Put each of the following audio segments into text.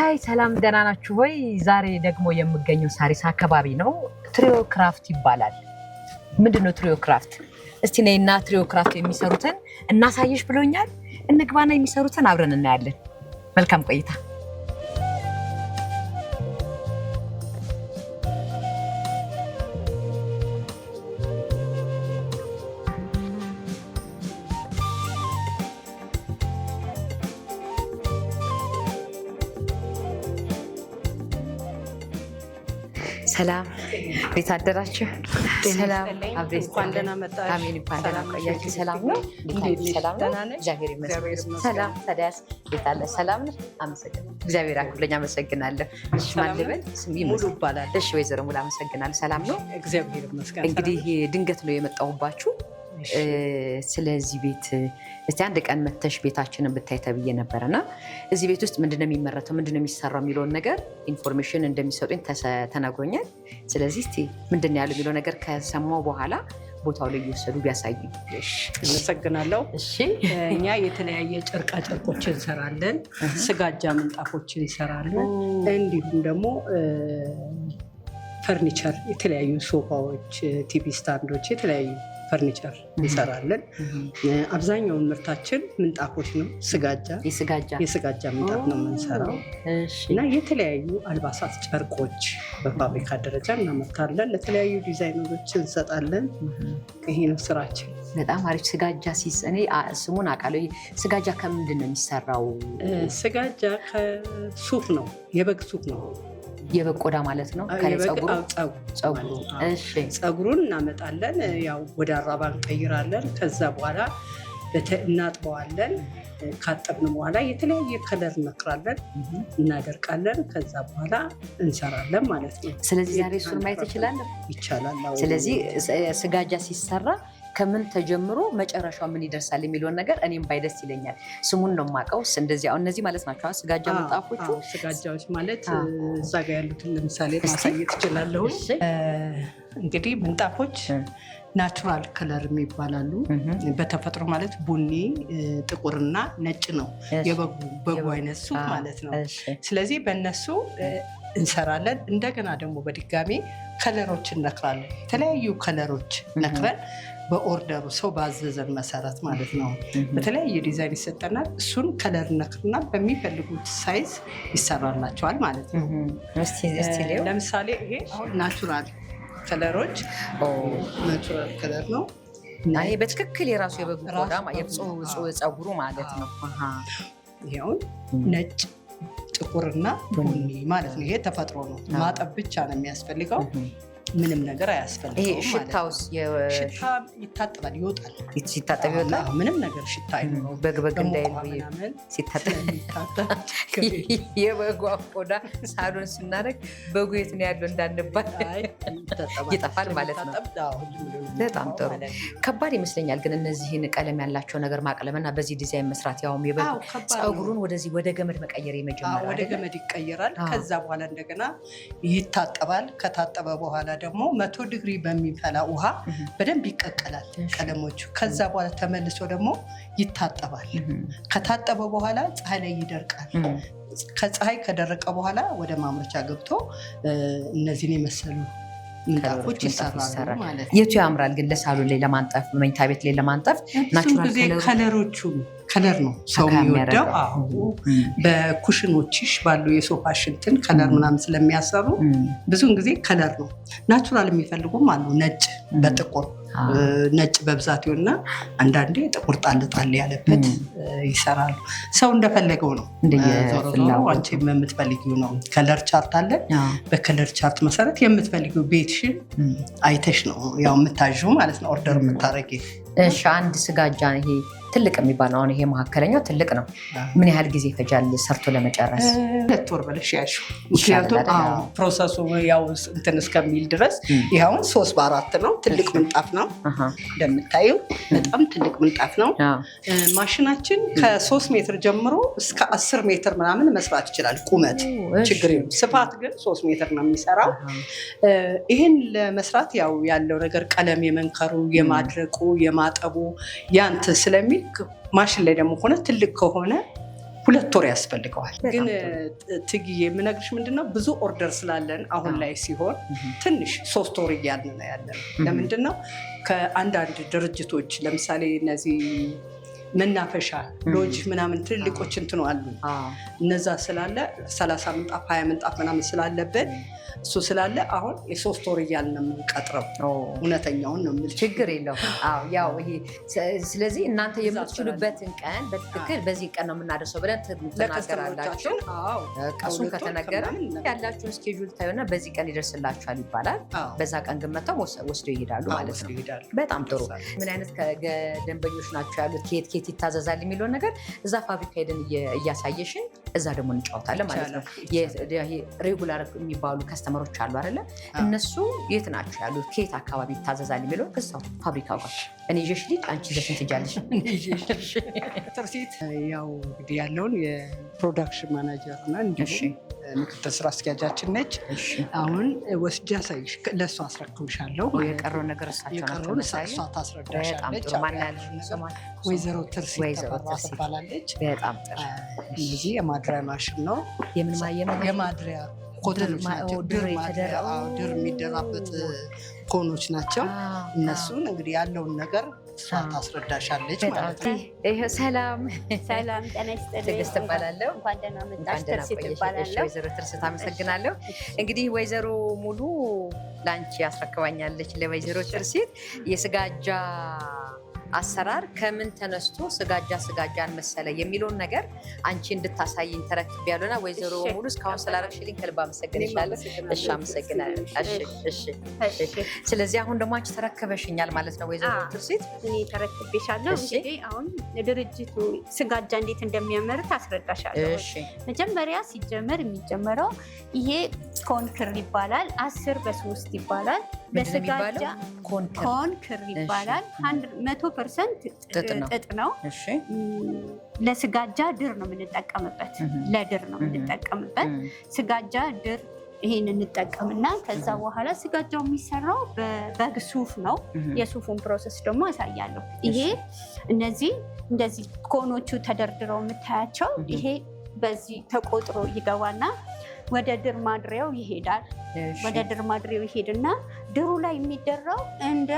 ሃይ ሰላም ደህና ናችሁ ወይ? ዛሬ ደግሞ የምገኘው ሳሪስ አካባቢ ነው። ትሪዮ ክራፍት ይባላል። ምንድነው ትሪዮ ክራፍት? እስቲ ነይና ትሪዮ ክራፍት የሚሰሩትን እናሳይሽ ብሎኛል። እንግባና የሚሰሩትን አብረን እናያለን። መልካም ቆይታ። ሰላም ቤት አደራችሁ? ሰላም አብሬስ እንኳን ደህና መጣሽ። አሜን። እንኳን ደህና ቆያችሁ። ሰላም ነው? ሰላም ነው? እግዚአብሔር ይመስገን። ሰላም ታዲያስ ቤት አለ? ሰላም ነው? አመሰግናለሁ። እግዚአብሔር አክብሮኝ አመሰግናለሁ። እሺ ማን ልበል? ስሚ ሙሉ ይባላል። እሺ ወይዘሮ ሙሉ አመሰግናለሁ። ሰላም ነው? እግዚአብሔር ይመስገን። እንግዲህ ድንገት ነው የመጣሁባችሁ። ስለዚህ ቤት እስቲ አንድ ቀን መተሽ ቤታችንን ብታይ ተብዬ ነበርና እዚህ ቤት ውስጥ ምንድነው የሚመረተው ምንድነው የሚሰራው የሚለውን ነገር ኢንፎርሜሽን እንደሚሰጡኝ ተነግሮኛል። ስለዚህ እስቲ ምንድነው ያለው የሚለው ነገር ከሰማው በኋላ ቦታው ላይ እየወሰዱ ቢያሳዩኝ። አመሰግናለሁ። እሺ እኛ የተለያየ ጨርቃ ጨርቆችን እንሰራለን፣ ስጋጃ ምንጣፎችን ይሰራሉ፣ እንዲሁም ደግሞ ፈርኒቸር የተለያዩ ሶፋዎች፣ ቲቪ ስታንዶች፣ የተለያዩ ፈርኒቸር እንሰራለን። አብዛኛውን ምርታችን ምንጣፎች ነው። የስጋጃ ምንጣፍ ነው የምንሰራው እና የተለያዩ አልባሳት፣ ጨርቆች በፋብሪካ ደረጃ እናመርታለን። ለተለያዩ ዲዛይነሮች እንሰጣለን። ይሄ ነው ስራችን። በጣም አሪፍ። ስጋጃ እኔ ስሙን አውቃለሁ። ስጋጃ ከምንድን ነው የሚሰራው? ስጋጃ ከሱፍ ነው፣ የበግ ሱፍ ነው። የበግ ቆዳ ማለት ነው። ፀጉሩን እናመጣለን፣ ያው ወደ አራባ እንቀይራለን። ከዛ በኋላ እናጥበዋለን። ካጠብን በኋላ የተለያየ ከለር እነክራለን፣ እናደርቃለን። ከዛ በኋላ እንሰራለን ማለት ነው። ስለዚህ ዛሬ እሱን ማየት ይችላለን? ይቻላል። ስለዚህ ስጋጃ ሲሰራ ከምን ተጀምሮ መጨረሻው ምን ይደርሳል የሚለውን ነገር እኔም ባይደስ ይለኛል። ስሙን ነው የማውቀው። እንደዚህ አሁን እነዚህ ማለት ናቸው ስጋጃ ምንጣፎቹ። ስጋጃዎች ማለት እዛ ጋ ያሉትን ለምሳሌ ማሳየት እችላለሁ። እንግዲ ምንጣፎች ናቹራል ከለር የሚባላሉ። በተፈጥሮ ማለት ቡኒ፣ ጥቁርና ነጭ ነው። የበጉ አይነት ሱፍ ማለት ነው። ስለዚህ በእነሱ እንሰራለን። እንደገና ደግሞ በድጋሚ ከለሮች እነክራለን። የተለያዩ ከለሮች ነክረን በኦርደሩ ሰው ባዘዘን መሰረት ማለት ነው በተለያየ ዲዛይን ይሰጠናል። እሱን ከለር ነክርና በሚፈልጉት ሳይዝ ይሰራላቸዋል ማለት ነው። ለምሳሌ ይሄ ናቹራል ከለሮች፣ ናቹራል ከለር ነው። ይሄ በትክክል የራሱ የበጉ ቆዳ ፀጉሩ ማለት ነው። ይሄውን ነጭ፣ ጥቁርና ቡኒ ማለት ነው። ይሄ ተፈጥሮ ነው። ማጠብ ብቻ ነው የሚያስፈልገው። ምንም ነገር አያስፈልግም። ይሄ ሽታውስ? ሽታ ይታጠባል፣ ይወጣል። ሲታጠብ ይወጣል። ምንም ነገር ሽታ አይኖረውም። በግ እንዳይል ሲታጠብ የበጉ ቆዳ ሳሎን ስናደርግ በጉ የት ነው ያለው እንዳንባል ይጠፋል ማለት ነው። በጣም ጥሩ። ከባድ ይመስለኛል ግን እነዚህን ቀለም ያላቸው ነገር ማቅለምና በዚህ ዲዛይን መስራት፣ ያውም የበግ ፀጉሩን ወደዚህ ወደ ገመድ መቀየር የመጀመሪያ ወደ ገመድ ይቀየራል። ከዛ በኋላ እንደገና ይታጠባል። ከታጠበ በኋላ ደግሞ 100 ዲግሪ በሚፈላ ውሃ በደንብ ይቀቀላል ቀለሞቹ። ከዛ በኋላ ተመልሶ ደግሞ ይታጠባል። ከታጠበ በኋላ ፀሐይ ላይ ይደርቃል። ከፀሐይ ከደረቀ በኋላ ወደ ማምረቻ ገብቶ እነዚህን የመሰሉ ምንጣፎች ይሰራሉ ማለት ነው። የቱ ያምራል ግን ለሳሎን ላይ ለማንጠፍ፣ መኝታ ቤት ላይ ለማንጠፍ ናቹራል ከለሮቹ ከለር ነው ሰው የሚወደው። በኩሽኖችሽ ባሉ የሶፋ ሽንትን ከለር ምናምን ስለሚያሰሩ ብዙውን ጊዜ ከለር ነው። ናቹራል የሚፈልጉም አሉ። ነጭ በጥቁር ነጭ በብዛት ይሆንና አንዳንዴ ጥቁር ጣል ጣል ያለበት ይሰራሉ። ሰው እንደፈለገው ነው። ዞሮ አንቺ የምትፈልጊው ነው። ከለር ቻርት አለ። በከለር ቻርት መሰረት የምትፈልጊው ቤትሽን አይተሽ ነው ያው የምታዥው ማለት ነው፣ ኦርደር የምታረጊ። እሺ አንድ ስጋጃ ይሄ ትልቅ የሚባለው አሁን ይሄ መካከለኛው ትልቅ ነው። ምን ያህል ጊዜ ይፈጃል ሰርቶ ለመጨረስ? 2 ወር በለሽ ያልሽው። ምክንያቱም ፕሮሰሱ ያው እንትን እስከሚል ድረስ ይኸውን 3 በ4 ነው። ትልቅ ምንጣፍ ነው እንደምታዩ፣ በጣም ትልቅ ምንጣፍ ነው። ማሽናችን ከ3 ሜትር ጀምሮ እስከ 10 ሜትር ምናምን መስራት ይችላል። ቁመት ችግር የለም። ስፋት ግን 3 ሜትር ነው የሚሰራው። ይህን ለመስራት ያው ያለው ነገር ቀለም የመንከሩ፣ የማድረቁ፣ የማጠቡ ያንተ ስለሚል ማሽን ላይ ደግሞ ሆነ ትልቅ ከሆነ 2 ወር ያስፈልገዋል። ግን ትግዬ የምነግርሽ ምንድነው ብዙ ኦርደር ስላለን አሁን ላይ ሲሆን ትንሽ 3 ወር እያልን ነው ያለን። ለምንድነው ከአንዳንድ ድርጅቶች ለምሳሌ እነዚህ መናፈሻ ሎጅ ምናምን ትልልቆች እንትኑ አሉ እነዛ ስላለ 30 ምንጣፍ 20 ምንጣፍ ምናምን ስላለበት እሱ ስላለ አሁን የ3 ወር እያልን ነው የምንቀጥረው። እውነተኛውን ነው የምልሽ። ችግር የለውም። ያው ይሄ ስለዚህ እናንተ የምትችሉበትን ቀን በትክክል በዚህ ቀን ነው የምናደርሰው ብለን ትናገራላችሁ። እሱን ከተነገረ ያላችሁን ስኬጁል ታዩና በዚህ ቀን ይደርስላችኋል ይባላል። በዛ ቀን ግን መጥተው ወስደው ይሄዳሉ ማለት ነው። በጣም ጥሩ። ምን አይነት ደንበኞች ናቸው ያሉት፣ ኬት ይታዘዛል የሚለውን ነገር እዛ ፋብሪካ ሄደን እያሳየሽን እዛ ደግሞ እንጫወታለን ማለት ነው። ሬጉላር የሚባሉ ከስተመሮች አሉ አይደለ? እነሱ የት ናቸው ያሉት፣ ኬት አካባቢ ይታዘዛል የሚለውን ከዛው ፋብሪካው ጋር እኔ ይዤሽ ልጅ አንቺ ይዘሽን ትጃለሽ። ትርሲት ያው እንግዲህ ያለውን የፕሮዳክሽን ማናጀር እና እንዲሁም ምክትል ስራ አስኪያጃችን ነች። አሁን ወስጃ ሳይሽ ለእሷ አስረክብሻለሁ። የቀረውን ነገር የቀረውን እሷ ታስረዳሻለች። ወይዘሮ ትርሲት ትባላለች። በጣም ጥሩ። እነዚህ የማድሪያ ማሽን ነው። የማድሪያ ኮተኖች ናቸው። ድር የሚደራበት ኮኖች ናቸው። እነሱን እንግዲህ ያለውን ነገር እሷ ታስረዳሻለች ማለት ነው። ሰላም ጤና ይስጥልኝ። ትዕግስት እባላለሁ። እንኳን ደህና መጣሽ። ትርሲት እባላለሁ። ወይዘሮ ትርሲት አመሰግናለሁ። እንግዲህ ወይዘሮ ሙሉ ላንቺ ያስረክባኛለች። ለወይዘሮ ትርሲት የስጋጃ አሰራር ከምን ተነስቶ ስጋጃን መሰለ የሚለውን ነገር አንቺ እንድታሳይኝ ተረክቤያለሁና ወይዘሮ ሙሉ እስካሁን ስላደረግሽልኝ ከልብ አመሰግንሻለሁ። እሺ፣ አመሰግናለሁ። እሺ። ስለዚህ አሁን ደግሞ አንቺ ተረክበሽኛል ማለት ነው ወይዘሮ ትርሲት? እኔ ተረክቤሻለሁ። እንግዲህ አሁን ድርጅቱ ስጋጃ እንዴት እንደሚያመርት አስረዳሻለሁ። መጀመሪያ ሲጀመር የሚጀመረው ይሄ ኮንክር ይባላል። 10 በ3 ይባላል። ለስጋጃ ኮንክር ይባላል። 100% ጥጥ ነው። ለስጋጃ ድር ነው የምንጠቀምበት። ለድር ነው የምንጠቀምበት ስጋጃ ድር። ይሄን እንጠቀምና ከዛ በኋላ ስጋጃው የሚሰራው በበግ ሱፍ ነው። የሱፉን ፕሮሰስ ደግሞ አሳያለሁ። ይሄ እነዚህ እንደዚህ ኮኖቹ ተደርድረው የምታያቸው ይሄ በዚህ ተቆጥሮ ይገባና ወደ ድር ማድሪያው ይሄዳል። ወደ ድር ማድሪያው ይሄድና ድሩ ላይ የሚደራው እንደ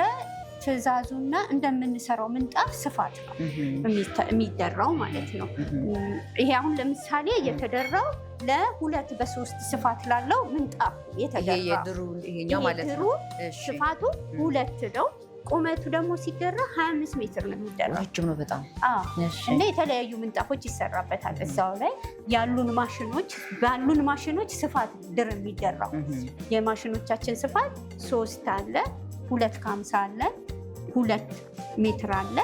ትዕዛዙና እንደምንሰራው ምንጣፍ ስፋት ነው የሚደራው ማለት ነው። ይሄ አሁን ለምሳሌ የተደራው ለ2 በ3 ስፋት ላለው ምንጣፍ የተደራው የድሩ ስፋቱ 2 ነው። ቁመቱ ደግሞ ሲደራ 25 ሜትር ነው የሚደራው። ረጅም ነው በጣም። እና የተለያዩ ምንጣፎች ይሰራበታል። እዛው ላይ ባሉን ማሽኖች ስፋት ድር የሚደራው የማሽኖቻችን ስፋት 3 አለ፣ 2 ከ50 አለ፣ 2 ሜትር አለ፣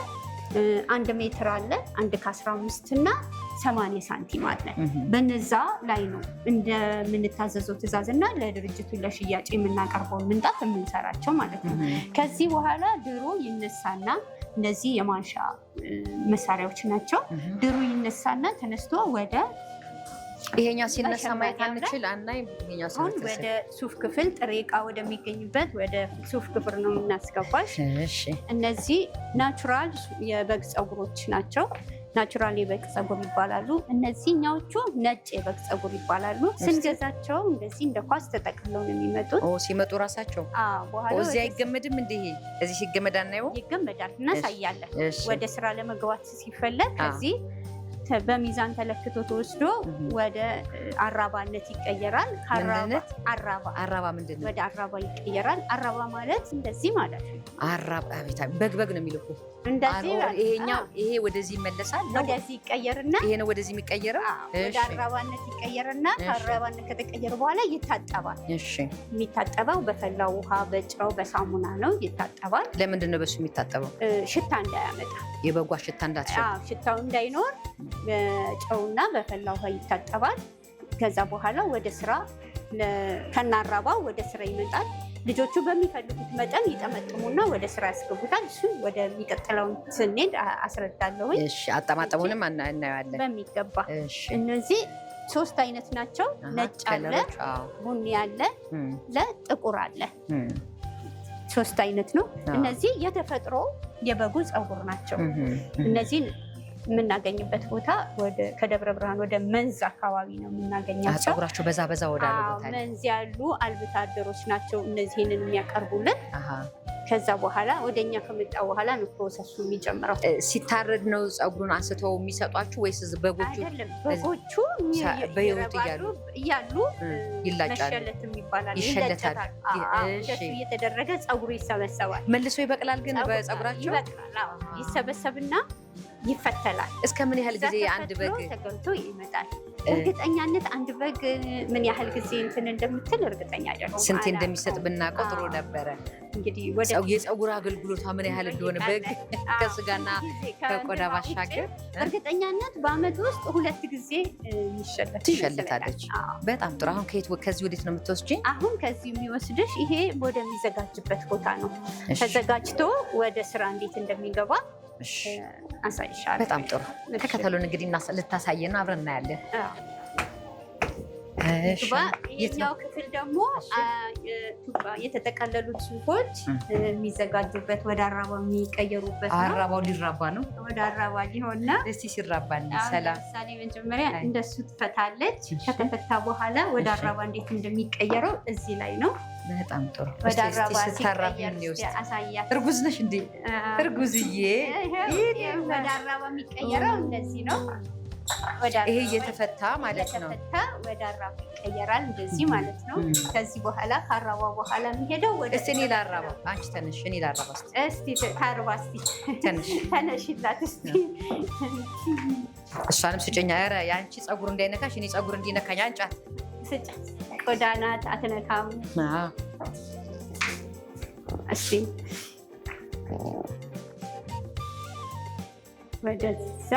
1 ሜትር አለ፣ 1 ከ15 እና 80 ሳንቲም አለ። በነዛ ላይ ነው እንደምንታዘዘው ትዕዛዝ እና ለድርጅቱ ለሽያጭ የምናቀርበውን ምንጣፍ የምንሰራቸው ማለት ነው። ከዚህ በኋላ ድሮ ይነሳና እነዚህ የማንሻ መሳሪያዎች ናቸው። ድሮ ይነሳና ተነስቶ ወደ ይሄኛው ሲነሳ ማየት አንችል አናይ። አሁን ወደ ሱፍ ክፍል ጥሬ ዕቃ ወደሚገኝበት ወደ ሱፍ ክፍል ነው የምናስገባሽ። እነዚህ ናቹራል የበግ ፀጉሮች ናቸው። ናቹራል የበግ ፀጉር ይባላሉ። እነዚህኛዎቹ ነጭ የበግ ፀጉር ይባላሉ። ስንገዛቸው እንደዚህ እንደ ኳስ ተጠቅልለው ነው የሚመጡት። ሲመጡ ራሳቸው እዚህ አይገመድም። እንደ እዚህ ሲገመድ አናየው። ይገመዳል፣ እናሳያለን። ወደ ስራ ለመግባት ሲፈለግ ከዚህ በሚዛን ተለክቶ ተወስዶ ወደ አራባነት ይቀየራል። አራባ ምንድን ነው? ወደ አራባ ይቀየራል። አራባ ማለት እንደዚህ ማለት ነው። አራባ በግ ነው የሚልኩ እንደዚህ። ይሄ ወደዚህ ይመለሳል፣ ወደዚህ ይቀየርና ይሄ ነው ወደዚህ የሚቀየረው። ወደ አራባነት ይቀየርና ከአራባነት ከተቀየረ በኋላ ይታጠባል። የሚታጠበው በፈላው ውሃ፣ በጨው፣ በሳሙና ነው ይታጠባል። ለምንድን ነው በሱ የሚታጠበው? ሽታ እንዳያመጣ፣ የበጓ ሽታ ሽታው እንዳይኖር በጨውና በፈላ ውሃ ይታጠባል። ከዛ በኋላ ወደ ስራ ከናራባው ወደ ስራ ይመጣል። ልጆቹ በሚፈልጉት መጠን ይጠመጥሙና ወደ ስራ ያስገቡታል። እሱ ወደሚቀጥለው ስንሄድ አስረዳለሁኝ። አጠማጠሙንም እናየዋለን በሚገባ። እነዚህ 3 አይነት ናቸው። ነጭ አለ፣ ቡኒ አለ፣ ለጥቁር አለ። 3 አይነት ነው። እነዚህ የተፈጥሮ የበጉ ፀጉር ናቸው። እነዚህ የምናገኝበት ቦታ ከደብረ ብርሃን ወደ መንዝ አካባቢ ነው የምናገኛቸው። ፀጉራቸው በዛ ወዳለ ቦታ መንዝ ያሉ አልብቶ አደሮች ናቸው እነዚህንን የሚያቀርቡልን። ከዛ በኋላ ወደኛ ከመጣ በኋላ ነው ፕሮሰሱ የሚጀምረው። ሲታረድ ነው ፀጉሩን አንስተው የሚሰጧችሁ ወይስ በጎቹ? አይደለም፣ በጎቹ በህይወት እያሉ መሸለት ይባላል። ይሸለታል። እንደሱ እየተደረገ ፀጉሩ ይሰበሰባል። መልሶ ይበቅላል። ግን በፀጉራቸው ይበቅላል። ይሰበሰብና ይፈተላል። እስከ ምን ያህል ጊዜ አንድ በግ ተገልቶ ይመጣል? እርግጠኛነት አንድ በግ ምን ያህል ጊዜ እንትን እንደምትል እርግጠኛ አይደለም። ስንቴ እንደሚሰጥ ብናውቀው ጥሩ ነበረ። እንግዲህ የፀጉር አገልግሎቷ ምን ያህል እንደሆነ በግ ከስጋና ከቆዳ ባሻገር እርግጠኛነት በአመት ውስጥ 2 ጊዜ ትሸለታለች። በጣም ጥሩ። አሁን ከዚህ ወዴት ነው የምትወስጂኝ? አሁን ከዚህ የሚወስድሽ ይሄ ወደሚዘጋጅበት ቦታ ነው። ተዘጋጅቶ ወደ ስራ እንዴት እንደሚገባ አሳይሻለሁ። በጣም ጥሩ። ተከተሉን እንግዲህ ልታሳየን አብረን እናያለን። የኛው ክፍል ደግሞ የተጠቀለሉት ሱፎች የሚዘጋጁበት ወደ አራባ የሚቀየሩበት ነው። አራባው ሊራባ ነው። ወደ አራባ ሊሆን ነው። እስቲ ሲራባ ሰላም። ለምሳሌ መጀመሪያ እንደሱ ትፈታለች። ከተፈታ በኋላ ወደ አራባ እንዴት እንደሚቀየረው እዚህ ላይ ነው። በጣም ጥሩ። ወደ አራባ ሲቀየር አሳያት። እርጉዝ ነሽ እንዴ? እርጉዝዬ። ወደ አራባ የሚቀየረው እንደዚህ ነው። ይሄ እየተፈታ ማለት ነው። ወደ አራባ ይቀየራል እንደዚህ ማለት ነው። ከዚህ በኋላ ከአራባ በኋላ የሚሄደው ወደ እኔ ላራባ፣ አንቺ ተነሽ፣ እኔ ላራባ። እስቲ ታርባ፣ እስቲ ተነሽላት እስቲ። እሷንም ስጭኛ። ኧረ የአንቺ ፀጉር እንዳይነካሽ እኔ ፀጉር እንዲነካኝ አንጫት። ስጫት። ቆዳ ናት፣ አትነካም። እስቲ ወደዛ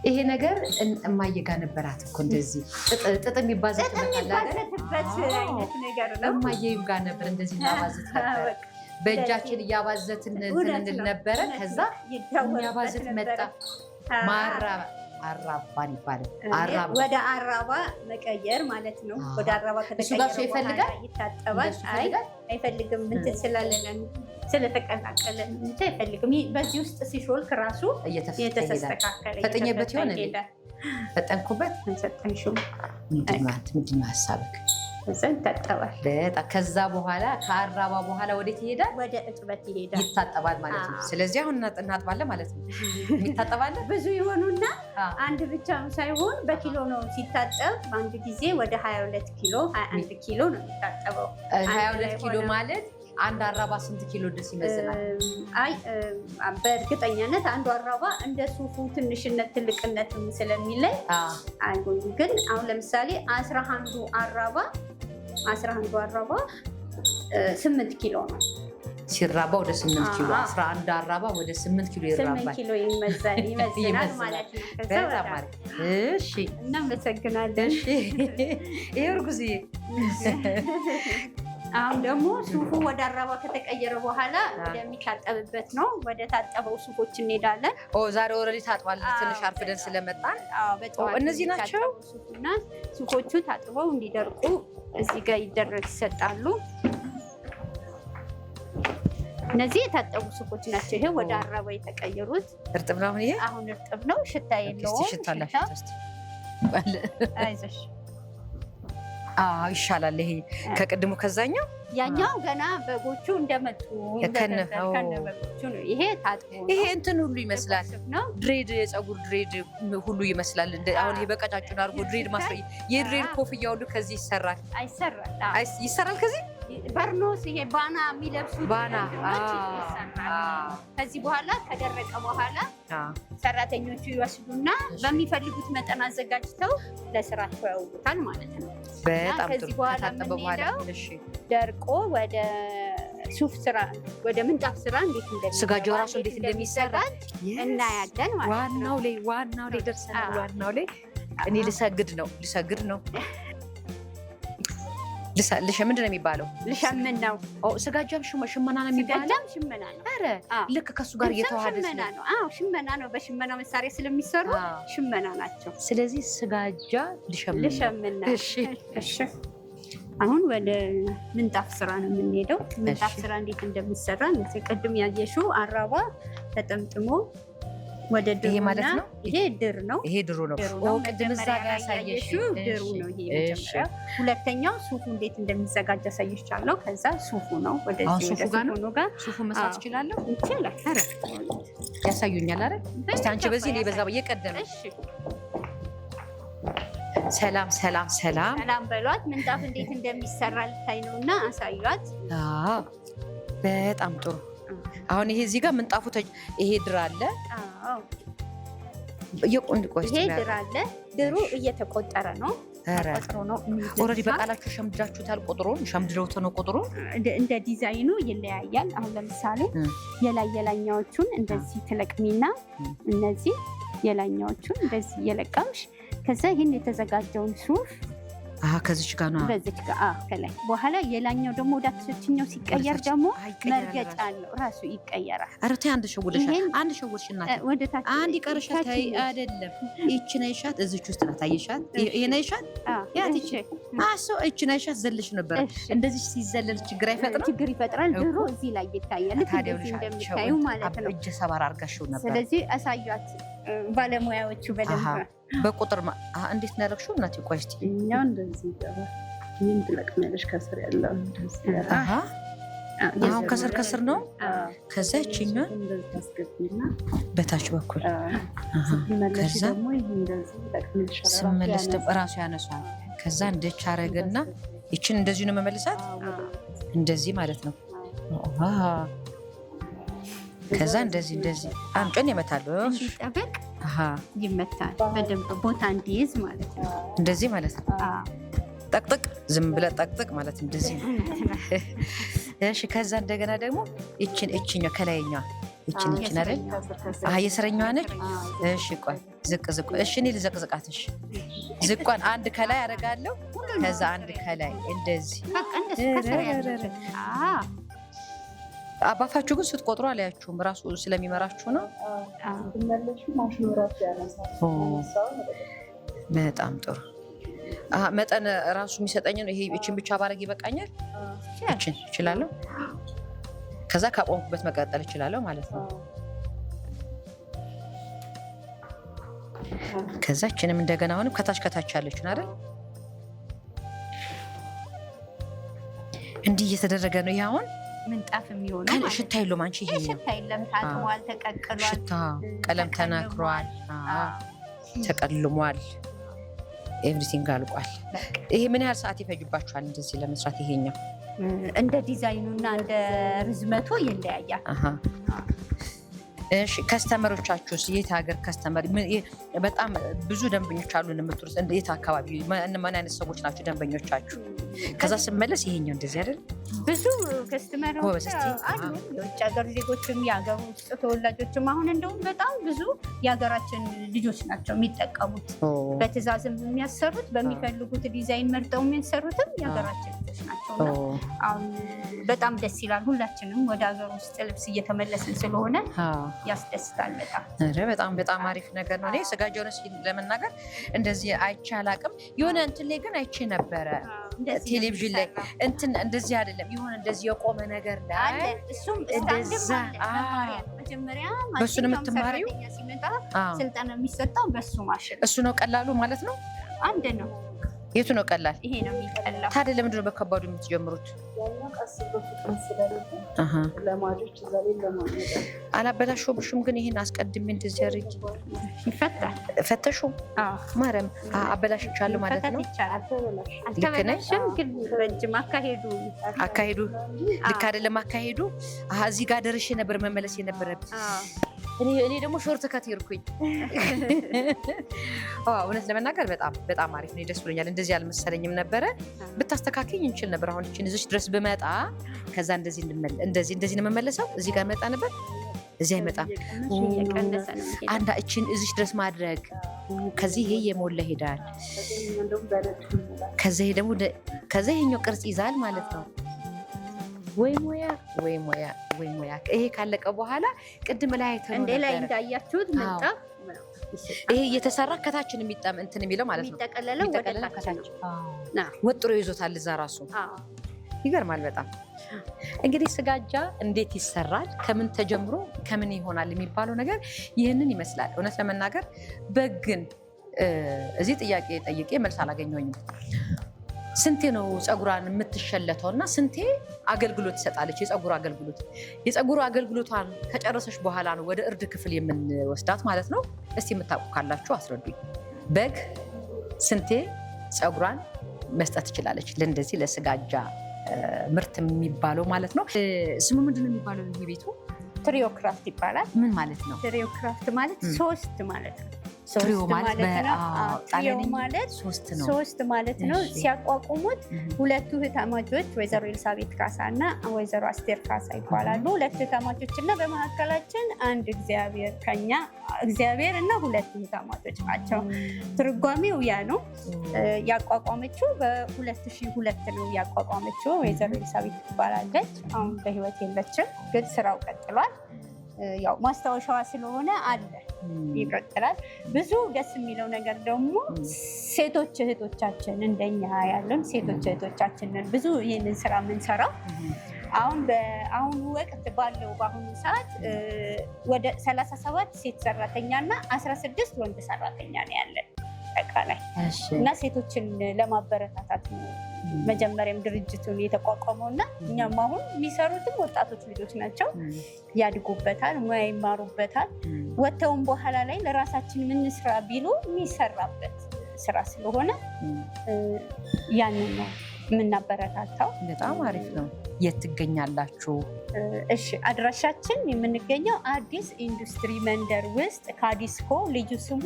ይሄ ነገር እማዬ ጋር ነበራት እኮ እንደዚህ ጥጥ የሚባዘትበት አይነት ነገር ነው። እማዬ ጋር ነበር እንደዚህ እናባዘት ነበር። በእጃችን እያባዘትን እንትን ነበረ። ከዛ የሚያባዘት መጣ። አራባን ይባላል። ወደ አራባ መቀየር ማለት ነው። ወደ አራባ ከተቀየረ በኋላ ይታጠባል። አይፈልግም እንትን ስላለለን ስለተቀላቀለን እንጂ አይፈልግም። በዚህ ውስጥ ሲሾልክ ራሱ እየተስተካከለ ፈጠኘበት ይሆን እንዴ? ፈጠንኩበት። እንሰጠንሽው ምንድን ነው ሀሳብክ? ይታጠባል። በጣም ከዛ በኋላ ከአራባ በኋላ ወዴት ይሄዳል? ወደ እጥበት ይሄዳል። ይታጠባል ማለት ነው። ስለዚህ አሁን እናጥባለን ማለት ነው። የሚታጠባል ብዙ ይሆኑና አንድ ብቻም ሳይሆን በኪሎ ነው ሲታጠብ። በአንድ ጊዜ ወደ 22 ኪሎ 21 ኪሎ ነው የሚታጠበው። 22 ኪሎ ማለት አንድ አራባ ስንት ኪሎ ድረስ ይመዝናል? አይ በእርግጠኛነት አንዱ አራባ እንደ ሱፉ ትንሽነት ትልቅነትም ስለሚለይ አይሆንም። ግን አሁን ለምሳሌ 11 አራባ 8 ኪሎ ነው ሲራባ ወደ 8 ኪሎ 11 አራባ ወደ 8 ኪሎ ይራባል። 8 ኪሎ ይመዝናል ማለት ነው። በጣም ማለት እሺ፣ እናመሰግናለን። ይሄ እርጉዝዬ አሁን ደግሞ ሱፉ ወደ አራባ ከተቀየረ በኋላ ወደሚታጠብበት ነው። ወደ ታጠበው ሱፎች እንሄዳለን። ዛሬ ኦልሬዲ ታጥቧል። ትንሽ አርፍደን ስለመጣን እነዚህ ናቸው ሱፉና ሱፎቹ ታጥበው እንዲደርቁ እዚህ ጋር ይሰጣሉ። እነዚህ የታጠቡ ሱፎች ናቸው። ይሄ ወደ አራባ የተቀየሩት እርጥብ ነው። ይሄ አሁን እርጥብ ነው፣ ሽታ የለውም። አይዞሽ ይሻላል። ይሄ ከቅድሙ ከዛኛው ያኛው ገና በጎቹ እንደመጡ ከነበጎቹ ነው። ይሄ ታጥቦ ይሄ እንትን ሁሉ ይመስላል። ድሬድ የፀጉር ድሬድ ሁሉ ይመስላል። አሁን ይሄ በቀጫጩን አድርጎ ድሬድ የድሬድ ኮፍያ ሁሉ ከዚህ ይሰራል። ይሰራል ከዚህ በርኖስ ይሄ ባና የሚለብሱት ባና ከዚህ በኋላ ከደረቀ በኋላ ሰራተኞቹ ይወስዱና በሚፈልጉት መጠን አዘጋጅተው ለስራቸው ያውሉታል ማለት ነው። በጣም ከዚህ በኋላ የምንሄደው ደርቆ ወደ ሱፍ ስራ ወደ ምንጣፍ ስራ እንዴት ስጋጃው ራሱ እንዴት እንደሚሰራ እናያለን ማለት ነው። ዋናው ላይ ደርሰናል። ዋናው ላይ እኔ ልሰግድ ነው ምንድን ነው የሚባለው? ልሸምን ነው። ስጋጃም ሽመና ነው የሚባለው። ሽመና ነው። ኧረ ልክ ከሱ ጋር እየተዋሃደ ሽመና ነው። በሽመና መሳሪያ ስለሚሰሩ ሽመና ናቸው። ስለዚህ ስጋጃ ልሸምን ነው። እሺ አሁን ወደ ምንጣፍ ስራ ነው የምንሄደው። ምንጣፍ ስራ እንዴት እንደሚሰራ ቅድም ያየሽው አራባ ተጠምጥሞ ወደ ድሩ ይሄ ማለት ነው። ይሄ ድር ነው። ይሄ ድሩ ነው። ቅድም እዛ ጋር ያሳየሽው ድሩ ነው። ይሄ መጀመሪያ። ሁለተኛው ሱፉ እንዴት እንደሚዘጋጅ አሳይቻለሁ። ከዛ ሱፉ ነው። ወደዚህ ሱፉ ጋር ነው። ሱፉ መስራት እችላለሁ። ይችላል። ኧረ ያሳዩኛል አይደል? እስቲ አንቺ በዚህ እኔ በዛ እየቀደመ ሰላም ሰላም ሰላም ሰላም በሏት። ምንጣፍ እንዴት እንደሚሰራ ልታይ ነውና አሳዩት። በጣም ጥሩ። አሁን ይሄ እዚህ ጋር ምንጣፉ ይሄ ድር አለ። ይሄ ድር አለ። ድሩ እየተቆጠረ ነው። ቆጥሮ ነው ኦልሬዲ በቃላችሁ ሸምድዳችሁታል። ቁጥሩን ሸምድደውት ነው። ቁጥሩ እንደ ዲዛይኑ ይለያያል። አሁን ለምሳሌ የላይኛዎቹን እንደዚህ ትለቅሚና እነዚህ የላይኛዎቹን እንደዚህ እየለቀምሽ ከዛ ይህን የተዘጋጀውን ሱፍ ከዚች ጋር ነው በዚች ጋር ከላይ በኋላ የላኛው ደግሞ ወደ ታችኛው ሲቀየር ደግሞ መርገጫ አለው ራሱ ይቀየራል። ኧረ ተይ አንድ ሸውለሻል። አንድ ሸውልሽ እናት ወደ ታች አንድ ይቀርሻል። ተይ አይደለም ይቺ ነይሻት እዚች ውስጥ ናት። አየሻት? ይሄ ነይሻት ያት ይቺ ይቺ ነይሻት ዘለሽ ነበር። እንደዚህ ሲዘለል ችግር አይፈጥርም? ችግር ይፈጥራል። ድሮ እዚህ ላይ ይታያል። እንደዚህ እንደምታዩ ማለት ነው። እጅ ሰባር አድርጋሽው ነበር። ስለዚህ አሳያት ባለሙያዎቹ በደንብ በቁጥር እንዴት ነው ያደረግሽው? እናቴ ቆይ እስኪ እኛው እንደዚህ ይገባል። ምን ትለቅሚያለሽ? ከስር ያለው እንደዚህ አሁን ከስር ነው። ከዛ እቺኛው እንደዚህ ታስገቢና በታች በኩል ከዛ ደግሞ ይሄ እንደዚህ ለቅምልሻል። ስመለስ ራሱ ያነሳል። ከዛ እንደች አረገና ይችን እንደዚህ ነው መመልሳት። እንደዚህ ማለት ነው። ከዛ እንደዚህ አንጮን ይመታሉ። እንዲጠበቅ ይመታል። በደንብ ቦታ እንዲይዝ ማለት ነው። እንደዚህ ማለት ነው። ጠቅጥቅ ዝም ብለህ ጠቅጥቅ ማለት እንደዚህ ነው። እሺ ከዛ እንደገና ደግሞ እቺኛው ከላይኛዋ እቺን አይደል? የስረኛዋ ነች። እሺ ቆይ ዝቅ እሺ እኔ ልዘቅዝቃት። እሺ ዝቋን አንድ ከላይ አደርጋለሁ። ከዛ አንድ ከላይ እንደዚህ አባፋችሁ ግን ስትቆጥሩ አላያችሁም? ራሱ ስለሚመራችሁ ነው። በጣም ጥሩ። መጠን ራሱ የሚሰጠኝ ነው። ይሄ እችን ብቻ ባረግ ይበቃኛል። እችን እችላለሁ። ከዛ ካቆምኩበት መቀጠል እችላለሁ ማለት ነው። ከዛ እችንም እንደገና አሁንም ከታች ያለችን አይደል? እንዲህ እየተደረገ ነው። ይሄ አሁን ምንጣፍ የሚሆነው ሽታ የለውም። አንቺ ይሄ ሽታ የለም። ታጥቧል፣ ተቀቅሏል፣ ሽታ ቀለም ተነክሯል፣ ተቀልሟል፣ ኤቭሪቲንግ አልቋል። ይሄ ምን ያህል ሰዓት ይፈጅባችኋል እንደዚህ ለመስራት? ይሄኛው እንደ ዲዛይኑና እንደ ርዝመቱ ይለያያል። እሺ ከስተመሮቻችሁስ የት ሀገር ከስተመር? በጣም ብዙ ደንበኞች አሉን የምትሉት የት አካባቢ? ምን አይነት ሰዎች ናቸው ደንበኞቻችሁ? ከዛ ስመለስ ይሄኛው እንደዚህ አይደል? ብዙ ከስተመሮች አሉ፣ የውጭ ሀገር ዜጎችም የሀገር ውስጥ ተወላጆችም። አሁን እንደውም በጣም ብዙ የሀገራችን ልጆች ናቸው የሚጠቀሙት። በትዕዛዝም የሚያሰሩት በሚፈልጉት ዲዛይን መርጠው የሚያሰሩትም የሀገራችን ልጆች ናቸው። አሁን በጣም ደስ ይላል። ሁላችንም ወደ ሀገር ውስጥ ልብስ እየተመለስን ስለሆነ ያስደስታል በጣም። በጣም አሪፍ ነገር ነው። እኔ ስጋጃውን ለመናገር እንደዚህ አይቼ አላቅም። የሆነ እንትን ላይ ግን አይቼ ነበረ ቴሌቪዥን ላይ እንትን እንደዚህ አይደለም፣ የሆነ እንደዚህ የቆመ ነገር ላይ እሱም እንደዛ መጀመሪያ በሱ ነው የምትማሪው። ስልጠና የሚሰጠው በሱ ማሽን። እሱ ነው ቀላሉ ማለት ነው። አንድ ነው። የቱ ነው ቀላል? ይሄ ነው የሚቀላው። ታዲያ ለምንድን ነው በከባዱ የምትጀምሩት? አላበላሽብሽም? ግን ይሄን አስቀድሜ እንደዚህ አድርጊ ይፈታል። ፈተሹ ማረም አበላሽቻለሁ ማለት ነው። ልክ ነሽ፣ ግን ረጅም አካሄዱ ልክ አይደለም። አካሄዱ እዚህ ጋር ደርሼ ነበር መመለስ የነበረብኝ። እኔ ደግሞ ሾርት ከት ሄድኩኝ። እውነት ለመናገር በጣም አሪፍ ነው። ደስ ብሎኛል። እንደዚህ አልመሰለኝም ነበረ። ብታስተካክኝ እንችል ነበር። አሁን እችን እዚች ድረስ ብመጣ ከዛ እንደዚህ ነው የምመለሰው። እዚህ ጋር መጣ ነበር፣ እዚህ አይመጣም። አንዳ እችን እዚች ድረስ ማድረግ፣ ከዚህ ይሄ የሞላ ሄዳል። ከዛ ይሄኛው ቅርጽ ይዛል ማለት ነው። ወይ ሙያ። ይሄ ካለቀ በኋላ ቅድም ላይ አይተነው እንደ ላይ እንዳያችሁት ምንጣፍ ይሄ እየተሰራ ከታችን እንትን የሚለው ማለት ነው። የሚጠቀለለው ወደ ታች ወጥሮ ይዞታል እዛ ራሱ። ይገርማል በጣም። እንግዲህ ስጋጃ እንዴት ይሰራል፣ ከምን ተጀምሮ ከምን ይሆናል የሚባለው ነገር ይህንን ይመስላል። እውነት ለመናገር በግን እዚህ ጥያቄ ጠይቄ መልስ አላገኘሁኝም። ስንቴ ነው ፀጉሯን የምትሸለተው እና ስንቴ አገልግሎት ትሰጣለች? የፀጉር አገልግሎቷን ከጨረሰች በኋላ ነው ወደ እርድ ክፍል የምንወስዳት ማለት ነው። እስቲ የምታውቁ ካላችሁ አስረዱኝ። በግ ስንቴ ፀጉሯን መስጠት ትችላለች? ለእንደዚህ ለስጋጃ ምርት የሚባለው ማለት ነው። ስሙ ምንድን ነው የሚባለው? ቤቱ ትሪዮክራፍት ይባላል። ምን ማለት ነው? ትሪዮክራፍት ማለት ሶስት ማለት ነው። ትሪዮ ማለት ሶስት ማለት ነው። ሲያቋቁሙት ሁለቱ እህትማማቾች ወይዘሮ ኤልሳቤት ካሳ እና ወይዘሮ አስቴር ካሳ ይባላሉ። ሁለት እህትማማቾች እና በመካከላችን አንድ እግዚአብሔር እና ሁለት እህትማማቾች ናቸው። ትርጓሜው ያ ነው። ያቋቋመችው በ2002 ነው ያቋቋመችው። ወይዘሮ ኤልሳቤት ትባላለች። አሁን በህይወት የለችም፣ ግን ስራው ቀጥሏል። ያው ማስታወሻዋ ስለሆነ አለ ይቀጥላል። ብዙ ደስ የሚለው ነገር ደግሞ ሴቶች እህቶቻችን እንደኛ ያለን ሴቶች እህቶቻችንን ብዙ ይህንን ስራ የምንሰራው በአሁኑ ወቅት ባለው በአሁኑ ሰዓት ወደ 37 ሴት ሰራተኛ እና 16 ወንድ ሰራተኛ ነው ያለን ጠቃላይ እና ሴቶችን ለማበረታታት ነው መጀመሪያም ድርጅቱን የተቋቋመው እና እኛም አሁን የሚሰሩትም ወጣቶች ልጆች ናቸው። ያድጉበታል፣ ሙያ ይማሩበታል። ወጥተውም በኋላ ላይ ለራሳችን ምን ስራ ቢሉ የሚሰራበት ስራ ስለሆነ ያንን ነው የምናበረታታው። በጣም አሪፍ ነው። የት ትገኛላችሁ? እሺ፣ አድራሻችን የምንገኘው አዲስ ኢንዱስትሪ መንደር ውስጥ ከአዲስኮ ልዩ ስሙ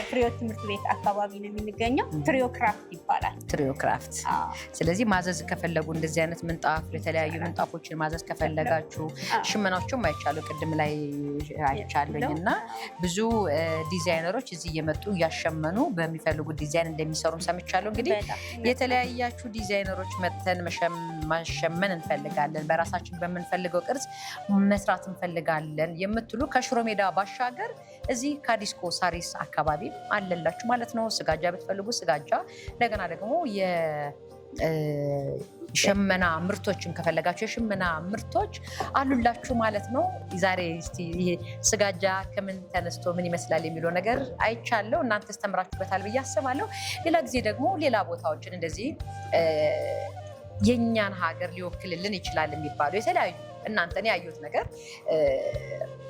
ፍሬሕይወት ትምህርት ቤት አካባቢ ነው የምንገኘው። ትሪዮክራፍት ይባላል። ትሪዮክራፍት። ስለዚህ ማዘዝ ከፈለጉ እንደዚህ አይነት ምንጣፍ፣ የተለያዩ ምንጣፎችን ማዘዝ ከፈለጋችሁ ሽመናዎችም አይቻሉ ቅድም ላይ አይቻለኝ እና ብዙ ዲዛይነሮች እዚህ እየመጡ እያሸመኑ በሚፈልጉት ዲዛይን እንደሚሰሩም ሰምቻለሁ። እንግዲህ የተለያያችሁ ዲዛይነሮች መጥተን ማሸመን እንፈልጋለን፣ በራሳችን በምንፈልገው ቅርጽ መስራት እንፈልጋለን የምትሉ ከሽሮ ሜዳ ባሻገር እዚህ ከአዲስኮ ሳሪስ አካባቢ አለላችሁ ማለት ነው። ስጋጃ ብትፈልጉ ስጋጃ፣ እንደገና ደግሞ የሽመና ምርቶችን ከፈለጋችሁ የሽመና ምርቶች አሉላችሁ ማለት ነው። ዛሬ እስቲ ይሄ ስጋጃ ከምን ተነስቶ ምን ይመስላል የሚለው ነገር አይቻለሁ። እናንተ ተስተምራችሁበታል ብዬ አስባለሁ። ሌላ ጊዜ ደግሞ ሌላ ቦታዎችን እንደዚህ የኛን ሀገር ሊወክልልን ይችላል የሚባሉ የተለያዩ እናንተን ያዩት ነገር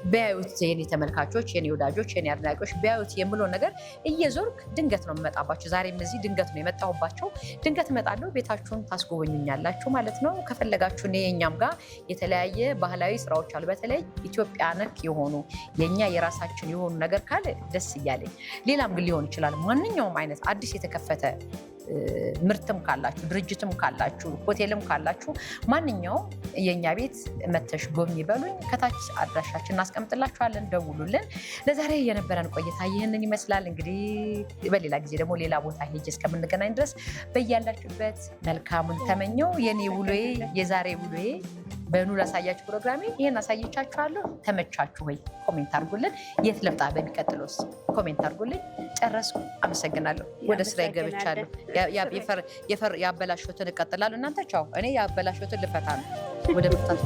ቢያዩት የኔ ተመልካቾች፣ የኔ ወዳጆች፣ የኔ አድናቂዎች ቢያዩት የምለው ነገር እየዞርክ ድንገት ነው የምመጣባቸው። ዛሬም እዚህ ድንገት ነው የመጣሁባቸው። ድንገት እመጣለሁ፣ ቤታችሁን ታስጎበኙኛላችሁ ማለት ነው። ከፈለጋችሁ እኔ የኛም ጋር የተለያየ ባህላዊ ስራዎች አሉ። በተለይ ኢትዮጵያ ነክ የሆኑ የኛ የራሳችን የሆኑ ነገር ካለ ደስ እያለኝ፣ ሌላም ግን ሊሆን ይችላል። ማንኛውም አይነት አዲስ የተከፈተ ምርትም ካላችሁ፣ ድርጅትም ካላችሁ፣ ሆቴልም ካላችሁ ማንኛውም የኛ ቤት መተሽ ጎብኝ በሉኝ። ከታች አድራሻችን እናስቀምጥላችኋለን፣ ደውሉልን። ለዛሬ የነበረን ቆይታ ይህንን ይመስላል። እንግዲህ በሌላ ጊዜ ደግሞ ሌላ ቦታ ሄጄ እስከምንገናኝ ድረስ በያላችሁበት መልካሙን ተመኘው። የኔ ውሎዬ የዛሬ ውሎዬ በኑ ላሳያችሁ ፕሮግራሜ ይህን አሳየቻችኋለሁ። ተመቻችሁ ወይ? ኮሜንት አድርጉልን። የት ልምጣ በሚቀጥለውስ? ኮሜንት አድርጉልኝ። ጨረስኩ። አመሰግናለሁ። ወደ ስራ ይገብቻለሁ። ያበላሾትን እቀጥላለሁ። እናንተ ቻው። እኔ ያበላሾትን ልፈታ ነው። ወደ መፍታት